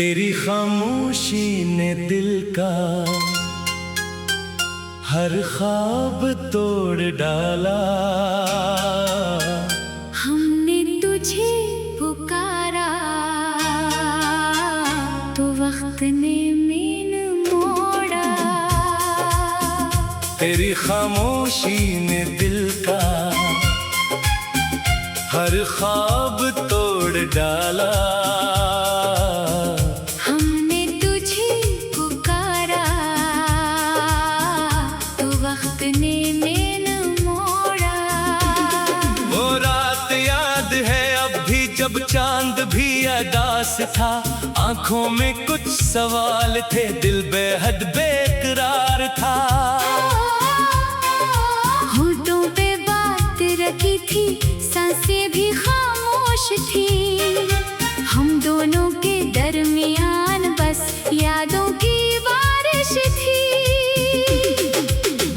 तेरी खामोशी ने दिल का हर ख्वाब तोड़ डाला। हमने तुझे पुकारा तो वक्त ने मेन मोड़ा। तेरी खामोशी ने दिल का हर ख्वाब तोड़ डाला। हमने तुझे पुकारा तो वक्त ने मेन मोड़ा। वो रात याद है अब भी जब चांद भी अदास था। आंखों में कुछ सवाल थे, दिल बेहद बेकरार था। होठों पे बात रखी थी, सांसें भी खामोश थी। हम दोनों के दरमियान बस यादों की बारिश थी।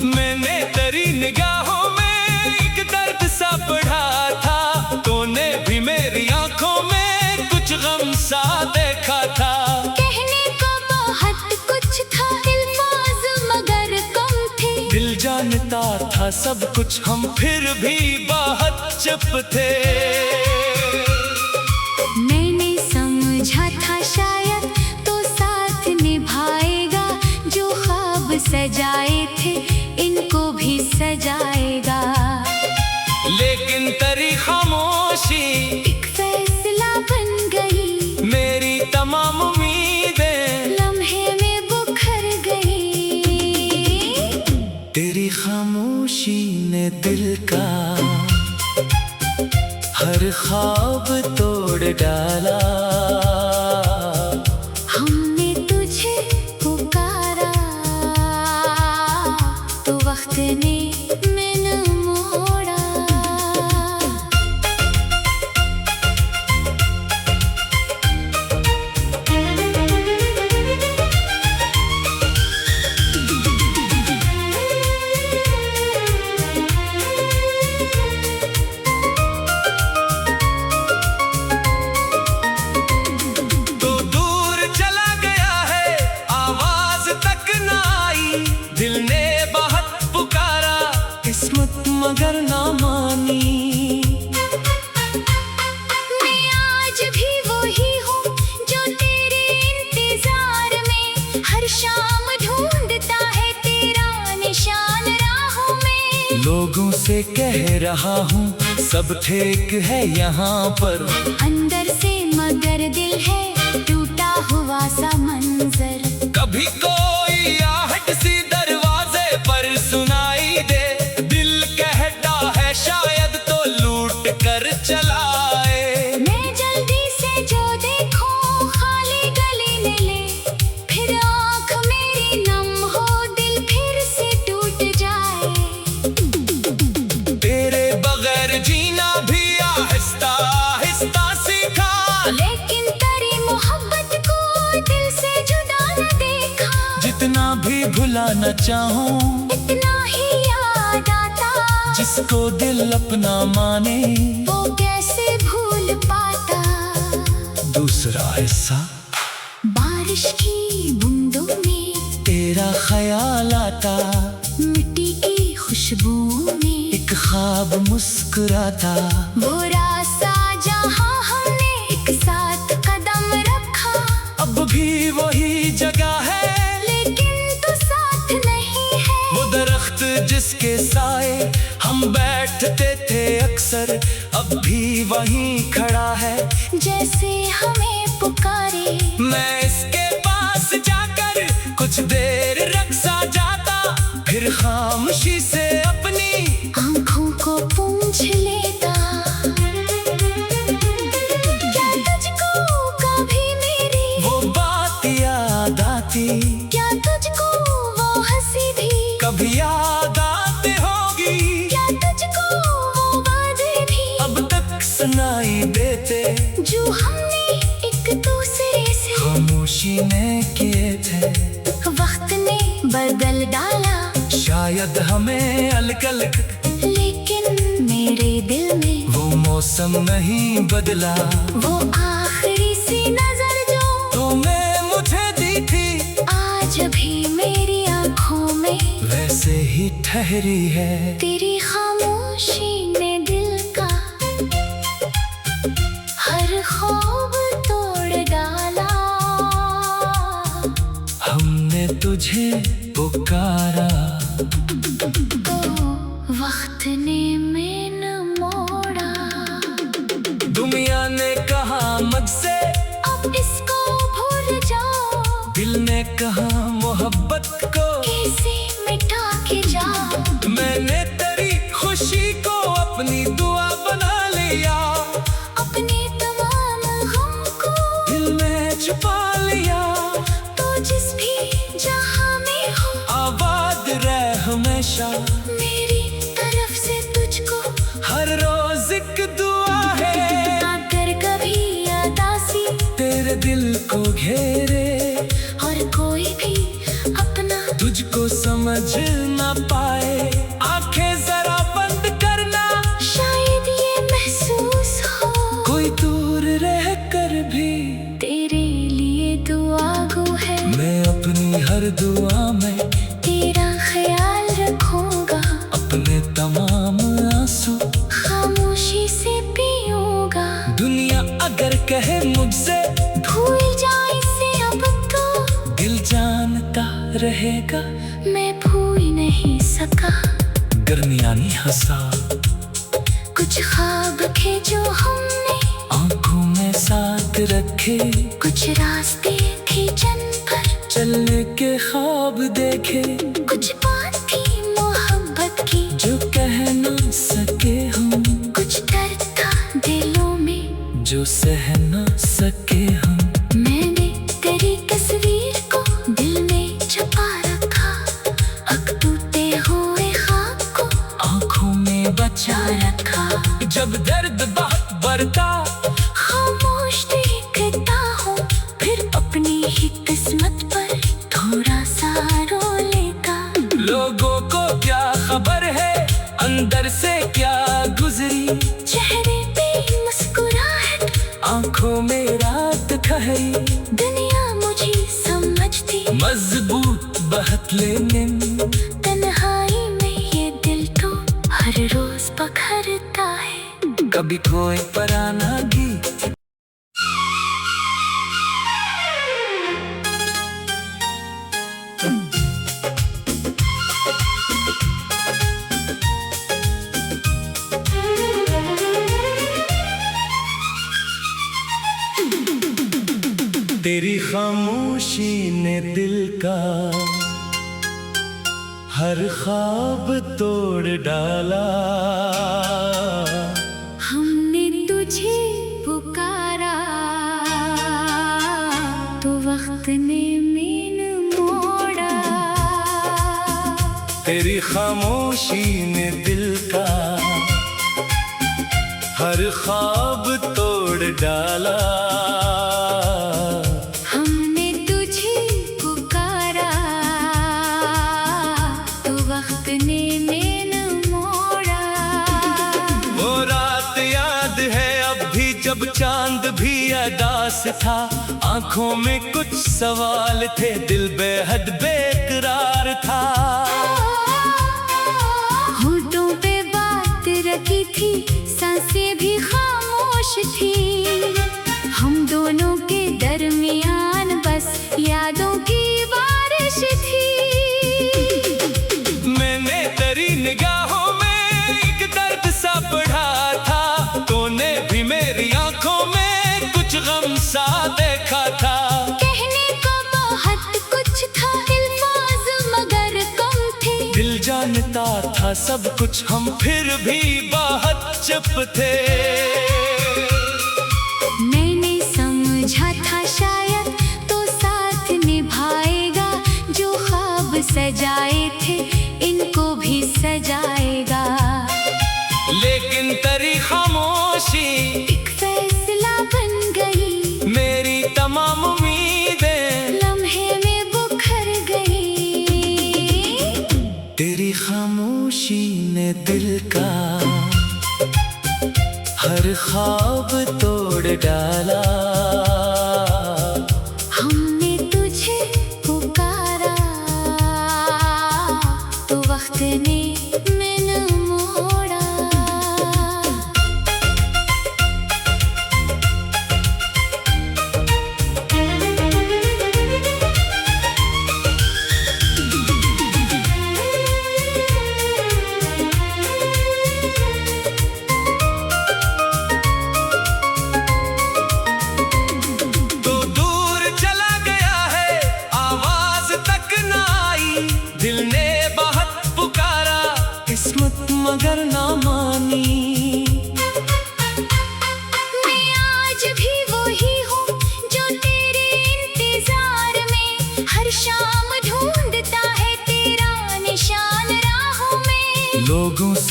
मैंने तेरी निगाहों में एक दर्द सा पढ़ा था। तूने भी मेरी आंखों में कुछ गम सा देखा था। कहने को बहुत कुछ था, अल्फाज मगर कम थे। दिल जानता था सब कुछ, हम फिर भी बहुत चुप थे। मैंने समझा था शायद तो साथ निभाएगा, जो ख्वाब सजाए थे इनको भी सजाएगा। लेकिन तेरी खामोशी एक फैसला बन गई, मेरी तमाम उम्मीदें लम्हे में बुखर गई। तेरी खामोशी ने दिल का हर ख्वाब तोड़ डाला। हमने तुझे पुकारा तो वक्त ने मेन मोड़ा। दिल ने बहुत पुकारा, किस्मत मगर ना मानी। मैं आज भी वही हूँ जो तेरे इंतजार में हर शाम ढूंढता है तेरा निशान राहों में। लोगों से कह रहा हूँ सब ठीक है यहाँ पर, अंदर से मगर दिल है टूटा हुआ सा मंजर। कभी कोई आहट सी दरवाजे पर सुनाई दे। दिल कहता है शायद तो लूट कर चलाए। मैं जल्दी से जो देखूं खाली गली में ले, फिर आँख मेरी नम हो दिल फिर से टूट जाए। तेरे बगैर जीना भी आहिस्ता आहिस्ता सीखा, लेकिन तेरी मोहब्बत को दिल से जुदा न देखा। जितना भी भुलाना चाहूँ इतना ही याद आता, जिसको दिल अपना माने वो कैसे भूल पाता। दूसरा हिस्सा बारिश की बूंदों में तेरा ख्याल आता, मिट्टी की खुशबू में एक ख्वाब मुस्कुराता। वो रास्ता जहाँ हमने एक साथ कदम रखा, अब भी वही जगह है लेकिन तू साथ नहीं है। वो दरख्त जिसके साए हम बैठते थे अक्सर, अब भी वहीं खड़ा है जैसे हमें पुकारे। मैं इसके पास जाकर कुछ देर रख सा जाता, फिर खामोशी से अपनी आँखों को पूंछ लेता। क्या तुझको कभी मेरी वो बात याद आती, क्या तुझको वो हंसी भी कभी याद आते होगी। क्या तुझको वो वादे भी अब तक सुनाई देते जो हमने एक दूसरे से खामोशी ने किए थे। वक्त ने बदल डाला शायद हमें अलग अलग, लेकिन मेरे दिल में वो मौसम नहीं बदला। वो आखिरी सी नजर जो तो मैं ठहरी है। तेरी खामोशी ने दिल का हर ख्वाब तोड़ डाला। हमने तुझे पुकारा तो वक्त ने में न मोड़ा। दुनिया ने कहा मुझसे अब इसको भूल जाओ। दिल ने कहा मोहब्बत को कैसे मिटा के जाओ। मैंने तेरी खुशी को अपनी दुआ बना लिया। अपने तमाम गम को दिल में छुपा लिया। तो जिस भी जहां में हो आबाद रह हमेशा। मेरी तरफ से तुझको हर रोज एक दुआ है। अगर कभी उदासी तेरे दिल को घेरे और कोई भी अपना तुझको समझ ना पाए, आंखें जरा बंद करना। शायद ये महसूस हो कोई दूर रह कर भी तेरे लिए दुआ गो है। मैं अपनी हर दुआ में तेरा ख्याल रखूंगा। अपने तमाम आंसू खामोशी से पीऊंगा। दुनिया अगर कहे मुझसे भूल जा इसे अब तो दिल जानता रहेगा। मैं भूल नहीं सका। गर्मियानी हंसा कुछ ख्वाब थे जो हमने आंखों में साथ रखे। कुछ रास्ते थे जिन पर चलने के ख्वाब देखे। कुछ बात थी मोहब्बत की जो कह ना सके हम, कुछ दर्द था दिलों में जो सह ना सके हम। मैंने तेरी तस्वीर को दिल में छुपा रखा। अब टूटे हुए ख्वाब को आंखों में बचा रखा। जब दर्द बहुत बढ़ता खामोश देखता हूँ फिर अपनी ही किस्मत पर थोड़ा सा रो लेता। लोगों को क्या खबर है अंदर से क्या गुजरी। चेहरे पे मुस्कुराहट आंखों में रात खहरी। दुनिया मुझे समझती मजबूत बहत लेने तन्हाई में ये दिल तो हर रोज पखरता है। कभी कोई पराना गीत तेरी खामोशी ने दिल का हर ख्वाब तोड़ डाला। हमने तुझे पुकारा तो वक्त ने में न मोड़ा। तेरी खामोशी ने दिल का हर ख्वाब तोड़ डाला। हमने तुझे पुकारा तो वक्त ने में न मोड़ा। वो रात याद है अब भी जब चांद भी अदास था। आंखों में कुछ सवाल थे, दिल बेहद बेकरार था। होठों पे बात रखी थी, सांसें भी खामोश थी। हम दोनों के दरमियान बस यादों की बारिश थी। मैंने तेरी निगाहों में एक दर्द सा पढ़ा था। तूने भी मेरी आंखों में कुछ गम सा देखा था। कहने को बहुत कुछ था, अल्फाज मगर कम थे। दिल जानता था सब कुछ, हम फिर भी बहुत चुप थे। मैंने समझा था शायद तो साथ निभाएगा। जो ख्वाब सजाए थे इनको भी सजाएगा। लेकिन तेरी खामोशी एक फैसला बन गई। मेरी तमाम उम्मीदें लम्हे में बुखर गई। तेरी खामोशी ने दिल का हर ख्वाब तोड़ डाला। हमने तुझे पुकारा तो वक्त ने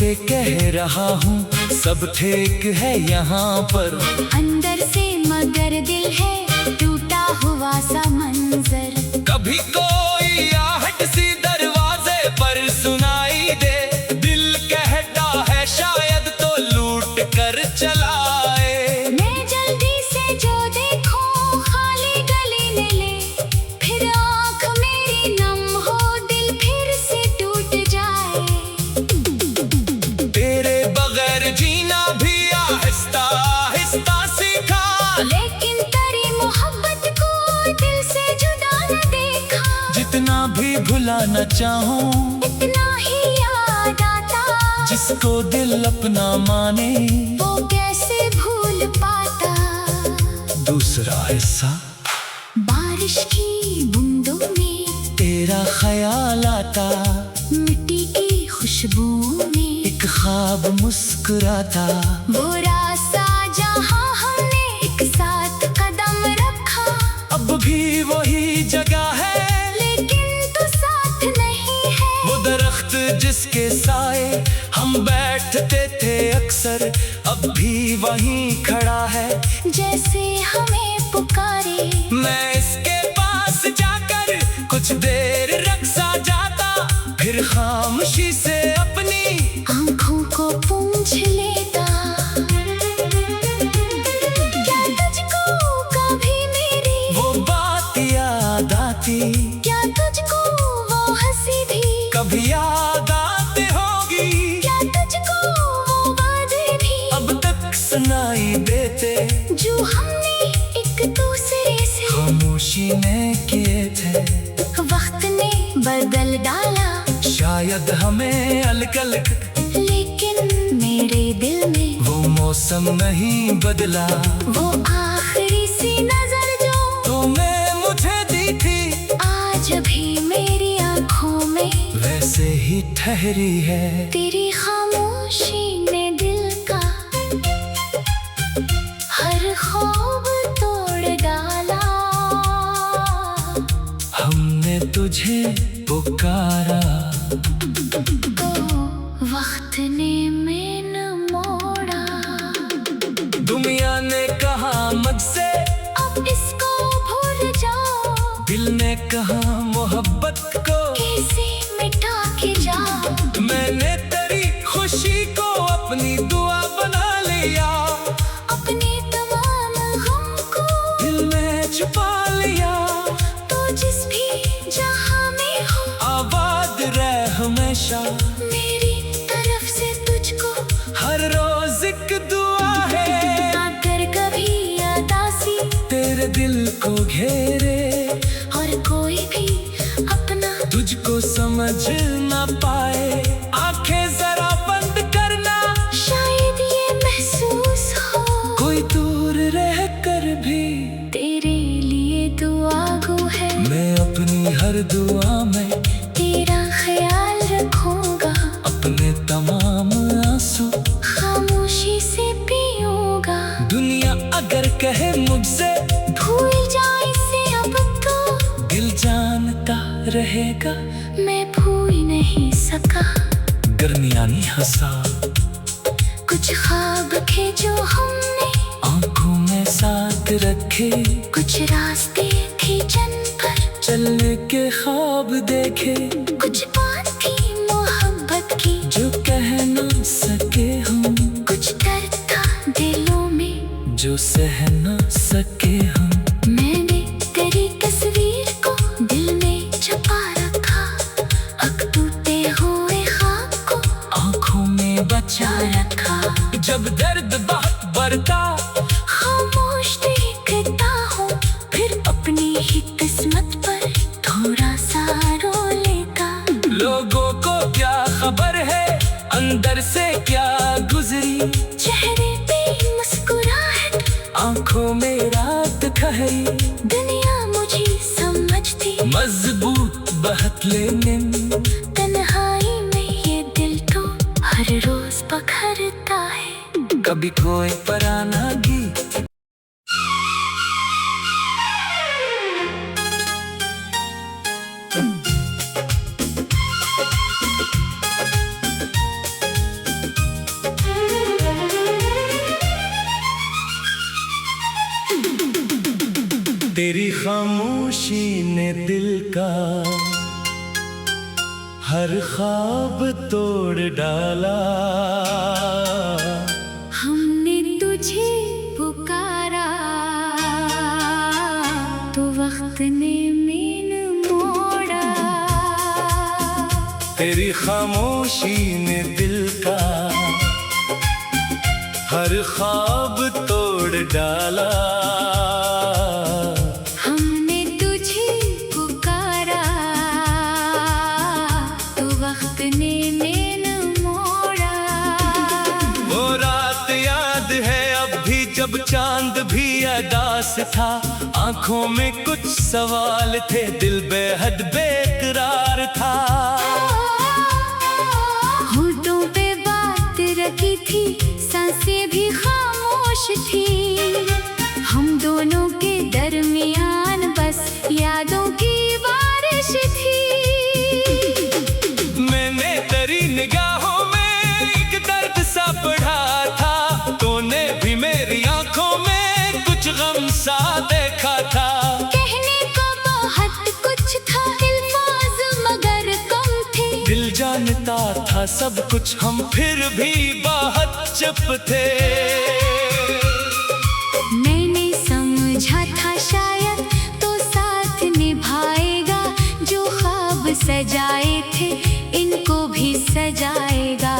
से कह रहा हूँ सब ठीक है यहाँ पर। अंदर से मगर दिल है टूटा हुआ सा मंजर। कभी कोई आहट सी दरवाजे पर सुनाई दे, दिल कहता है शायद तो लूट कर चलाए। मैं जल्दी से जो देखूं खाली गली ने ले, फिर आँख मेरी नम हो दिल फिर से टूट जाए। तेरे बगैर जीना भी आहिस्ता आहिस्ता सीखा, लेकिन तेरी मोहब्बत को दिल से जुदा न देखा। जितना भी भुलाना चाहूँ इतना ही याद आता, जिसको दिल अपना माने वो कैसे भूल पाता। दूसरा हिस्सा बारिश की बूंदों में तेरा ख्याल आता, मिट्टी की खुशबू में एक ख्वाब मुस्कुराता। वो रास्ता जहाँ हमने एक साथ कदम रखा, अब भी वही जगह है लेकिन तू साथ नहीं है। वो दरख्त जिसके साए हम बैठते थे अक्सर, अब भी वहीं खड़ा है जैसे हमें पुकारे। मैं इसके पास जाकर कुछ देर रख सा जाता, फिर खामोशी से अपनी आँखों को पूंछ लेता। क्या तुझको कभी मेरी वो बात याद आती, क्या तुझको वो हंसी भी कभी याद आते होगी। क्या तुझको वो वादे भी अब तक सुनाई देते जो हमने एक दूसरे से खामोशी में किए थे। वक्त ने बदल डाला, शायद हमें अलग अलग, लेकिन मेरे दिल में वो मौसम नहीं बदला। वो आखिरी सी नजर जो तूने मुझे दी थी, आज भी मेरी आंखों में वैसे ही ठहरी है। तेरी खामोशी ने दिल का हर ख्वाब तोड़ डाला। हमने तुझे पुकारा, तो वक्त ने मैन मोड़ा। दुनिया ने कहा मुझसे अब इसको भूल जाओ, दिल ने कहा मोहब्बत को कैसे मिटा के जाओ। मैंने तेरी खुशी को अपनी दुआ बना लिया, अपने तमाम गम को दिल में छुपा लिया। तो जिस भी जहां में हो आबाद रह हमेशा, मेरी तरफ से तुझको हर रोज एक दुआ है। अगर कभी उदासी तेरे दिल को घेरे और कोई भी अपना तुझको समझ ना पाए, आंखें जरा बंद करना। शायद ये महसूस हो कोई दूर रह कर भी तेरे लिए दुआ गो है। मैं अपनी हर दुआ में तेरा ख्याल रखूंगा, अपने तमाम आंसू खामोशी से पीऊंगा। दुनिया अगर कहे मुझसे भूल जा इसे अब तो, दिल जानता रहेगा। मैं भूल नहीं सका दरमियानी हंसा, कुछ ख्वाब थे जो हमने आंखों में साथ रखे, कुछ रास्ते थे जिन पर चलने के ख्वाब देखे। कुछ बात थी मोहब्बत की जो कह ना सके हम, कुछ दर्द था दिलों में जो सह ना सके हम। मैंने तेरी तस्वीर को दिल में छुपा रखा, अब टूटे हुए ख्वाब को आंखों में बचा रखा। जब दर्द बहुत बढ़ता, खामोश देखता हूँ, फिर अपनी ही किस्मत पर थोड़ा सा रो लेता। लोगों को क्या खबर है अंदर से क्या गुजरी, चेहरे पे मुस्कुराहट, आंखों में रात खहरी। दुनिया मुझे समझती, मजबूत बहत लेने तन्हाई में ये दिल तो हर रोज पखरता है। कभी कोई पराना गीत तेरी खामोशी ने दिल का हर ख्वाब तोड़ डाला। हमने तुझे पुकारा तो वक्त ने मेन मोड़ा। तेरी खामोशी ने दिल का हर ख्वाब तोड़ डाला। हमने तुझे पुकारा तो वक्त ने मेन मोड़ा। वो रात याद है अब भी जब चांद भी अदास था। आंखों में कुछ सवाल थे, दिल बेहद बेकरार था। होठों पे बात रखी थी, सांसें भी खामोश थी। हम दोनों के दरमियान बस यादों की बारिश थी। मैंने तेरी निगाहों में एक दर्द सा पढ़ा था। तूने भी मेरी आंखों में कुछ गम सा देखा था। कहने को बहुत कुछ था, अल्फाज मगर कम थे। दिल जानता था सब कुछ, हम फिर भी बहुत चुप थे। मैंने समझा था शायद तो साथ निभाएगा। जो ख्वाब सजाए थे इनको भी सजाएगा।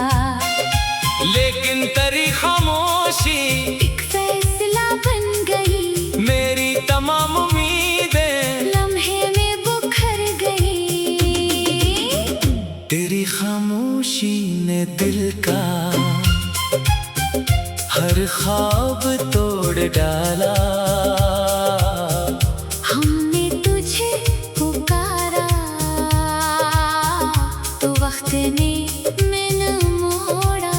लेकिन तेरी खामोशी एक फैसला बन गई, मेरी तमाम उम्मीदें लम्हे में बुखर गई। तेरी खामोशी ने दिल का हर ख्वाब तोड़ डाला। हमने तुझे पुकारा तो वक्त ने मेन मोड़ा।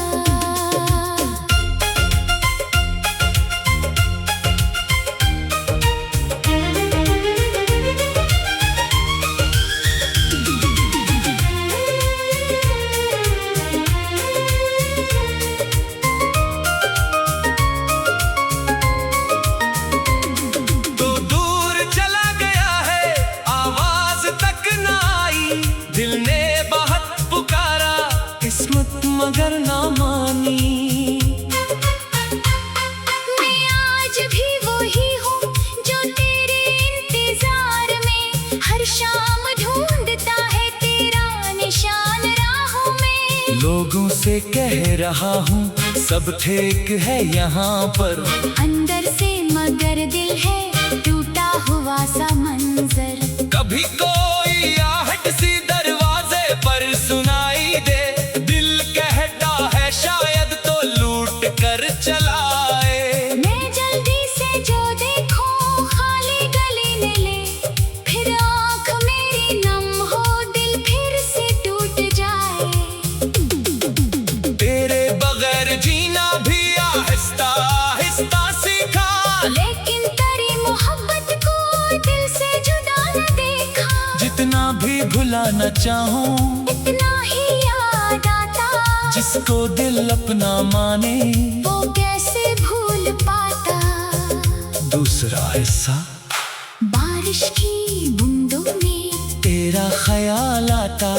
तो दूर चला गया है, आवाज तक ना आई। दिल ने बहुत पुकारा, किस्मत मगर ना मानी। मैं आज भी वही हूँ जो तेरे इंतजार में हर शाम ढूंढता है तेरा निशान राहों में। लोगों से कह रहा हूँ सब ठीक है यहाँ पर। अंदर से मगर दिल है टूटा हुआ सा मंजर। कभी कोई आहट सी दरवाजे पर सुनाई दे। दिल कहता है शायद तो लूट कर चलाए। मैं जल्दी से जो देखूं खाली गली ने ले। फिर आँख मेरी नम हो, दिल फिर से टूट जाए। तेरे बगैर जीना भी आहिस्ता आहिस्ता सीखा। लेकिन तेरी मोहब्बत को दिल से जुदा न देखा। जितना भी भुलाना चाहूँ, इतना ही याद आता। जिसको दिल अपना माने, वो कैसे भूल पाता। दूसरा हिस्सा बारिश की बूंदों में तेरा ख्याल आता।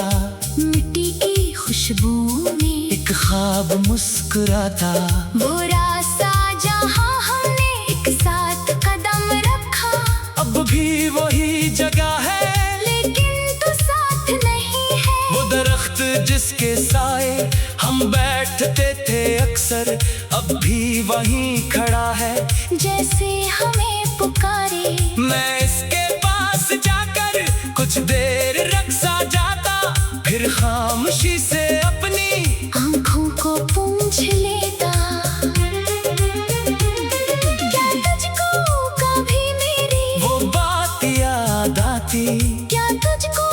मिट्टी की खुशबू में एक ख्वाब मुस्कुराता। वो रास्ता जहाँ हमने एक साथ कदम रखा। अब भी वही जगह है, लेकिन तू साथ नहीं है। वो दरख्त जिसके साए हम बैठते थे अक्सर, अब भी वहीं खड़ा है जैसे हमें पुकारे। मैं इसके पास जाकर कुछ देर रख सा जाता। फिर खामोशी से अपनी आँखों को पूंछ लेता। क्या तुझको कभी मेरी वो बात याद आती। क्या तुझको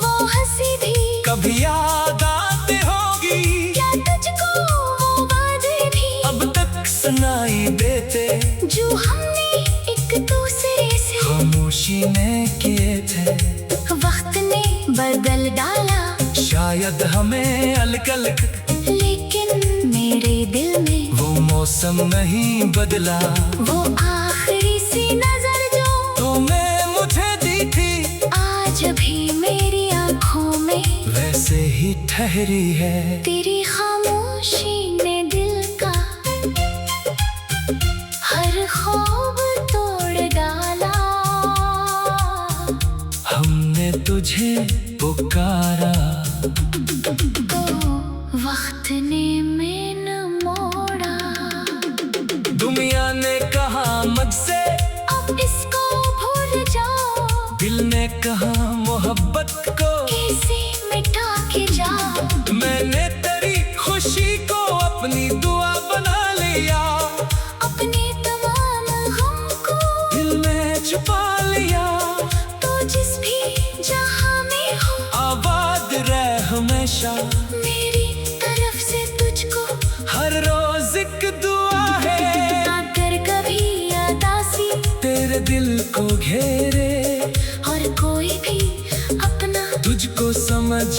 वो हंसी भी कभी याद आते होगी। क्या तुझको वो वादे भी अब तक सुनाई देते जो हमने एक दूसरे से खामोशी ने किए थे। वक्त ने बदल डाला शायद हमें अलग-अलग, लेकिन मेरे दिल में वो मौसम नहीं बदला। वो आखिरी सी नजर जो तो मैं ठहरी है। तेरी खामोशी ने दिल का हर ख्वाब तोड़ डाला। हमने तुझे पुकारा तो वक्त ने में न मोड़ा। दुनिया ने कहा मुझसे अब इसको भूल जाओ। दिल ने कहा मोहब्बत को कैसे मिटा के जाओ। मैंने तेरी खुशी को अपनी दुआ बना लिया। अपने तमाम गम को दिल में छुपा लिया। तो जिस भी जहां में हो आबाद रह हमेशा। मेरी तरफ से तुझको हर रोज एक दुआ है। ना कर कभी उदासी तेरे दिल को घेरे और कोई भी अपना तुझको समझ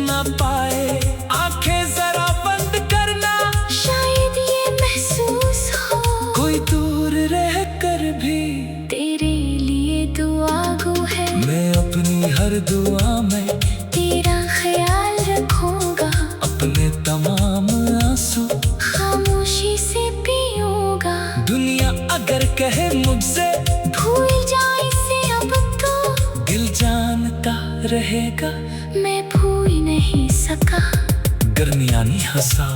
ना पाए। आंखें जरा बंद करना, शायद ये महसूस हो कोई दूर रह कर भी तेरे लिए दुआ गो है। मैं अपनी हर दुआ में तेरा ख्याल रखूंगा। अपने तमाम आंसू खामोशी से पीऊंगा। दुनिया अगर कहे मुझसे भूल जा इसे अब तो दिल जानता रहेगा। मैं भूल नहीं सका। दरमियानी हंसा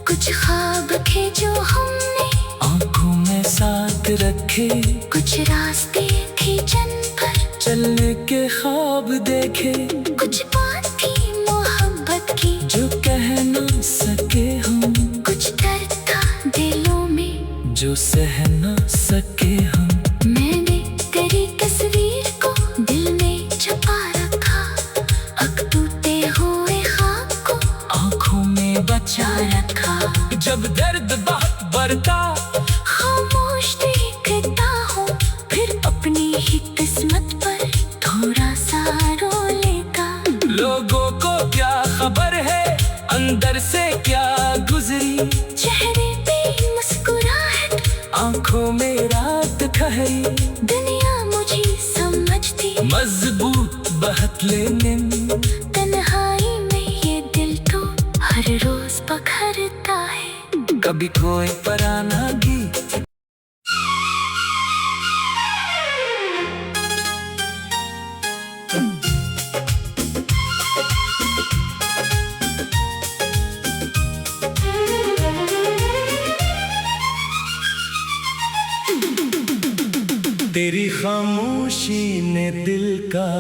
कुछ ख्वाब थे जो हमने आंखों में साथ रखे। कुछ रास्ते थे जन पर चलने के ख्वाब देखे। कुछ बात थी मोहब्बत की जो कह ना सके हम। कुछ दर्द था दिलों में जो सह ना सके हम। मैंने तेरी तस्वीर को दिल में छुपा रखा। अब टूटे हुए ख्वाब को आंखों में बचा रखा। जब दर्द बहुत बढ़ता खामोश देखता हूँ फिर अपनी ही किस्मत पर थोड़ा सा रो लेता। लोगों को क्या खबर है अंदर से क्या गुजरी। चेहरे पे मुस्कुराहट आंखों में रात खहरी। दुनिया मुझे समझती मजबूत बहत लेने तन्हाई में ये दिल तो हर रोज पखरता है। कभी कोई पराना गीत तेरी खामोशी ने दिल का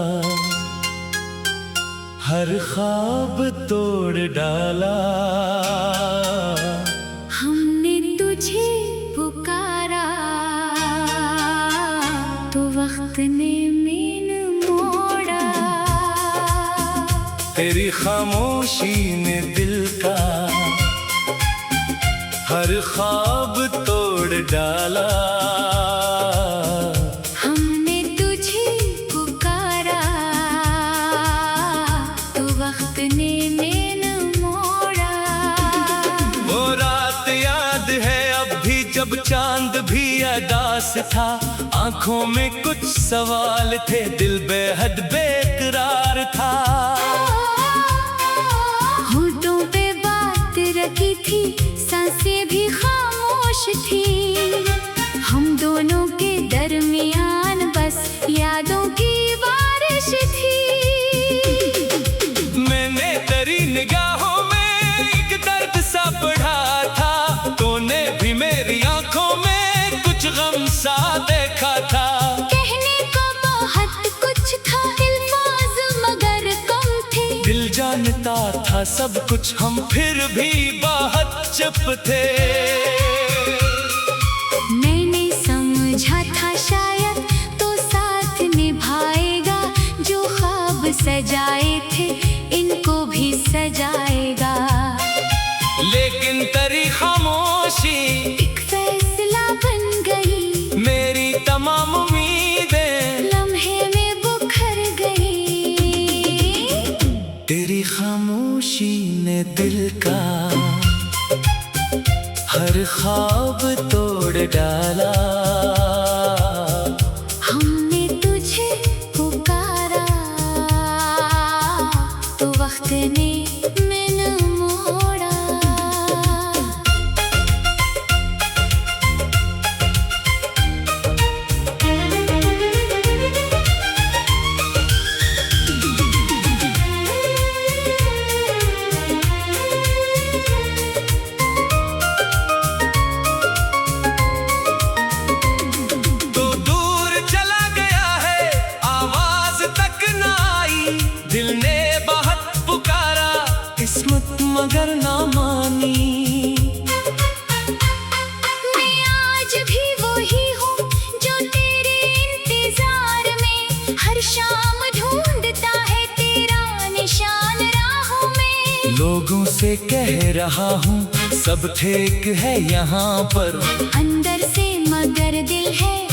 हर ख्वाब तोड़ डाला। हमने तुझे पुकारा तो वक्त ने में न मोड़ा। तेरी खामोशी ने दिल का हर ख्वाब तोड़ डाला। हमने तुझे पुकारा तो वक्त ने में न मोड़ा। वो रात याद है अब भी जब चांद भी अदास था। आंखों में कुछ सवाल थे दिल बेहद बेकरार था। होठों पे बात रखी थी सांसें भी खामोश थी। हम दोनों के दरमियान बस यादों की बारिश थी। मैंने तेरी निगाहों में एक दर्द सा पढ़ा था। तूने भी मेरी आंखों में कुछ गम सा देखा था। कहने को बहुत कुछ था अल्फाज मगर कम थे। दिल जानता था सब कुछ हम फिर भी बहुत चुप थे। मैंने समझा था शायद तो साथ निभाएगा। जो ख्वाब सजाए थे इनको भी सजाएगा। लेकिन तेरी खामोशी एक फैसला बन गई। मेरी तमाम उम्मीदें लम्हे में बुखर गई। तेरी खामोशी ने दिल का हर ख्वाब तोड़ डाला। हमने तुझे पुकारा तो वक्त ने लोगों से कह रहा हूँ सब ठीक है यहाँ पर, अंदर से मगर दिल है